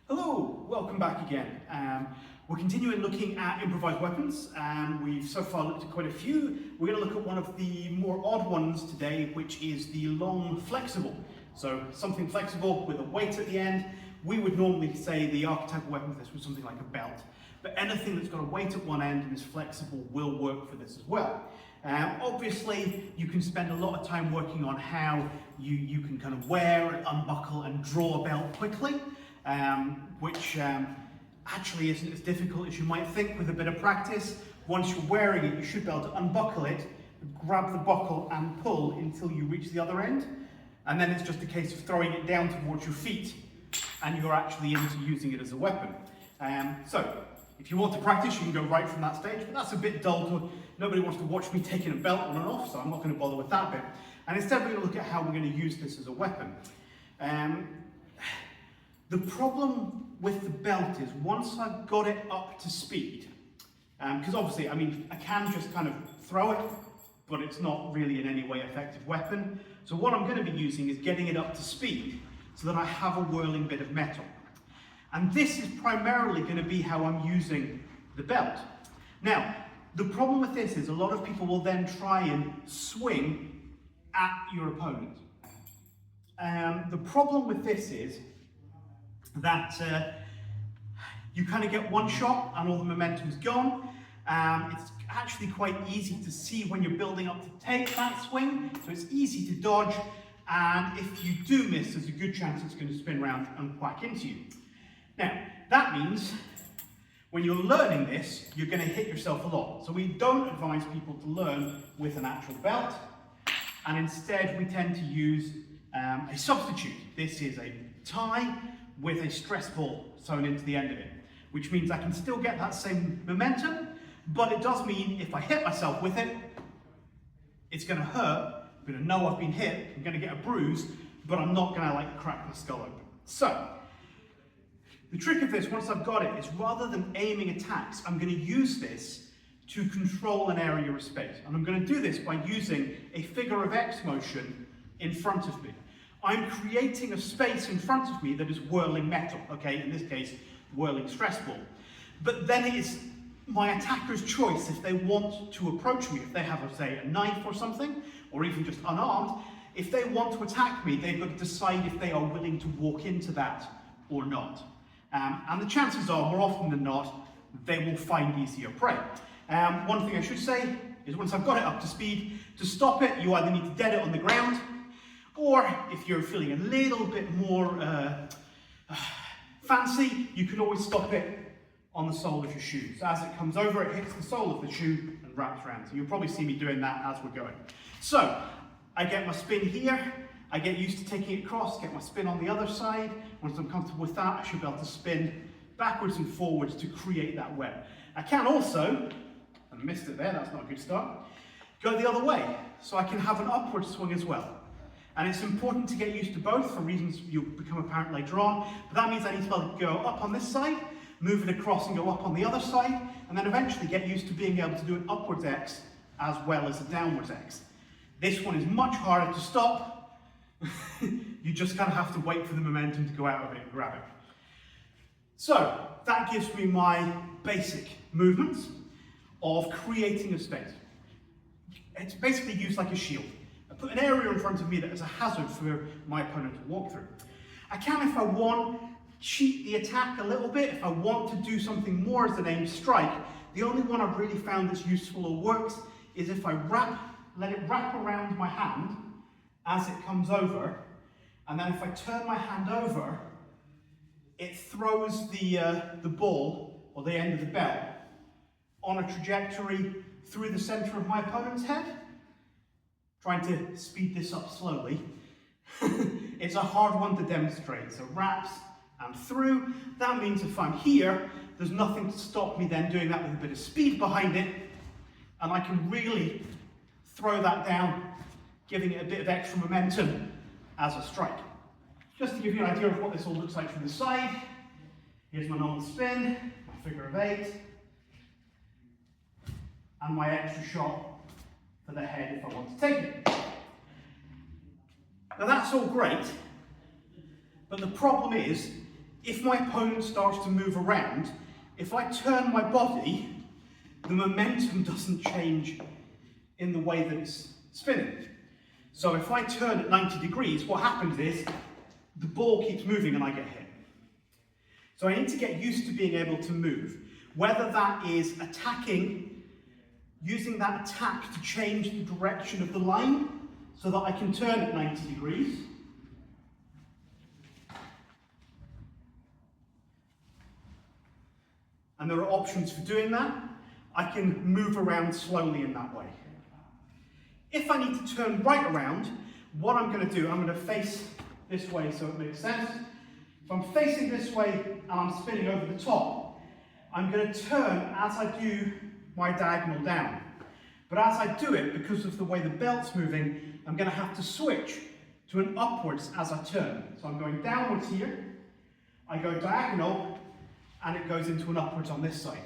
Hello, welcome back again. We're continuing looking at improvised weapons. We've so far looked at quite a few. We're going to look at one of the more odd ones today, which is the long flexible. So something flexible with a weight at the end. We would normally say the archetypal weapon for this was something like a belt, but anything that's got a weight at one end and is flexible will work for this as well. Obviously, you can spend a lot of time working on how you can kind of wear and unbuckle and draw a belt quickly. Which actually isn't as difficult as you might think with a bit of practice. Once you're wearing it, you should be able to unbuckle it, grab the buckle and pull until you reach the other end. And then it's just a case of throwing it down towards your feet and you're actually into using it as a weapon. So if you want to practice, you can go right from that stage, but that's a bit dull. Nobody wants to watch me taking a belt on and off, so I'm not going to bother with that bit. And instead we're going to look at how we're going to use this as a weapon. The problem with the belt is once I've got it up to speed, because obviously, I mean, I can just kind of throw it, but it's not really in any way effective weapon. So what I'm going to be using is getting it up to speed so that I have a whirling bit of metal. And this is primarily going to be how I'm using the belt. Now, the problem with this is a lot of people will then try and swing at your opponent. The problem with this is that you kind of get one shot and all the momentum's gone. It's actually quite easy to see when you're building up to take that swing, so it's easy to dodge, and if you do miss, there's a good chance it's going to spin around and whack into you. Now, that means when you're learning this, you're going to hit yourself a lot. So we don't advise people to learn with an actual belt, and instead we tend to use a substitute. This is a tie with a stress ball sewn into the end of it, which means I can still get that same momentum, but it does mean if I hit myself with it, it's going to hurt. I'm going to know I've been hit, I'm going to get a bruise, but I'm not going to like crack my skull open. So, the trick of this, once I've got it, is rather than aiming attacks, I'm going to use this to control an area of space. And I'm going to do this by using a figure of X motion in front of me. I'm creating a space in front of me that is whirling metal, okay, in this case, whirling stress ball. But then it is my attacker's choice if they want to approach me, if they have, say, a knife or something, or even just unarmed. If they want to attack me, they've got to decide if they are willing to walk into that or not. And the chances are, more often than not, they will find easier prey. One thing I should say is once I've got it up to speed, to stop it, you either need to dead it on the ground, or if you're feeling a little bit more fancy, you can always stop it on the sole of your shoe. So as it comes over, it hits the sole of the shoe and wraps around. So you'll probably see me doing that as we're going. So I get my spin here, I get used to taking it across, get my spin on the other side. Once I'm comfortable with that, I should be able to spin backwards and forwards to create that web. I can also, I missed it there, that's not a good start, go the other way. So I can have an upward swing as well. And it's important to get used to both for reasons you'll become apparent later on. But that means I need to be able to go up on this side, move it across and go up on the other side, and then eventually get used to being able to do an upwards X as well as a downwards X. This one is much harder to stop. You just kind of have to wait for the momentum to go out of it and grab it. So that gives me my basic movements of creating a space. It's basically used like a shield. I put an area in front of me that is a hazard for my opponent to walk through. I can, if I want, cheat the attack a little bit. If I want to do something more as an aimed strike, the only one I've really found that's useful or works is if I let it wrap around my hand as it comes over, and then if I turn my hand over, it throws the ball, or the end of the belt, on a trajectory through the center of my opponent's head. Trying to speed this up slowly. It's a hard one to demonstrate. So wraps and through. That means if I'm here, there's nothing to stop me then doing that with a bit of speed behind it. And I can really throw that down, giving it a bit of extra momentum as a strike. Just to give you an idea of what this all looks like from the side. Here's my normal spin, my figure of 8, and my extra shot for the head if I want to take it. Now that's all great, but the problem is if my opponent starts to move around, if I turn my body, the momentum doesn't change in the way that it's spinning. So if I turn at 90 degrees, what happens is the ball keeps moving and I get hit. So I need to get used to being able to move, whether that is attacking, using that attack to change the direction of the line so that I can turn at 90 degrees. And there are options for doing that. I can move around slowly in that way. If I need to turn right around, what I'm going to do, I'm going to face this way so it makes sense. If I'm facing this way and I'm spinning over the top, I'm going to turn as I do my diagonal down. But as I do it, because of the way the belt's moving, I'm going to have to switch to an upwards as I turn. So I'm going downwards here, I go diagonal, and it goes into an upwards on this side.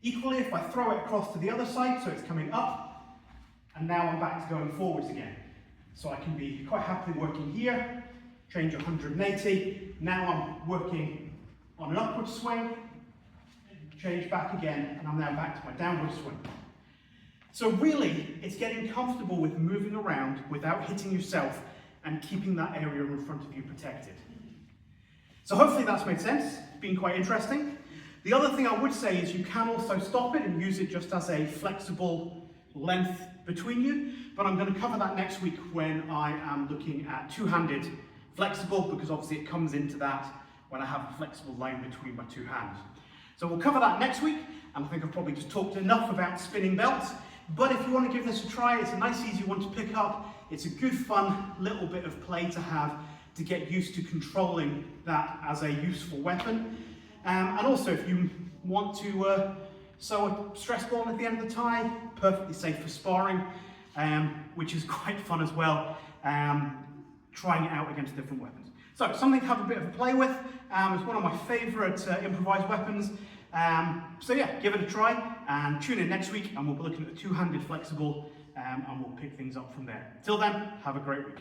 Equally, if I throw it across to the other side, so it's coming up, and now I'm back to going forwards again. So I can be quite happily working here, change 180, now I'm working on an upward swing, change back again, and I'm now back to my downward swing. So really, it's getting comfortable with moving around without hitting yourself and keeping that area in front of you protected. So hopefully that's made sense. It's been quite interesting. The other thing I would say is you can also stop it and use it just as a flexible length between you, but I'm going to cover that next week when I am looking at two-handed flexible, because obviously it comes into that when I have a flexible line between my two hands. So we'll cover that next week, and I think I've probably just talked enough about spinning belts. But if you want to give this a try, it's a nice easy one to pick up. It's a good fun little bit of play to have to get used to controlling that as a useful weapon. And also if you want to sew a stress ball at the end of the tie, perfectly safe for sparring, which is quite fun as well, trying it out against different weapons. So something to have a bit of a play with. It's one of my favourite improvised weapons. So yeah, give it a try and tune in next week and we'll be looking at the two-handed flexible and we'll pick things up from there. Till then, have a great week.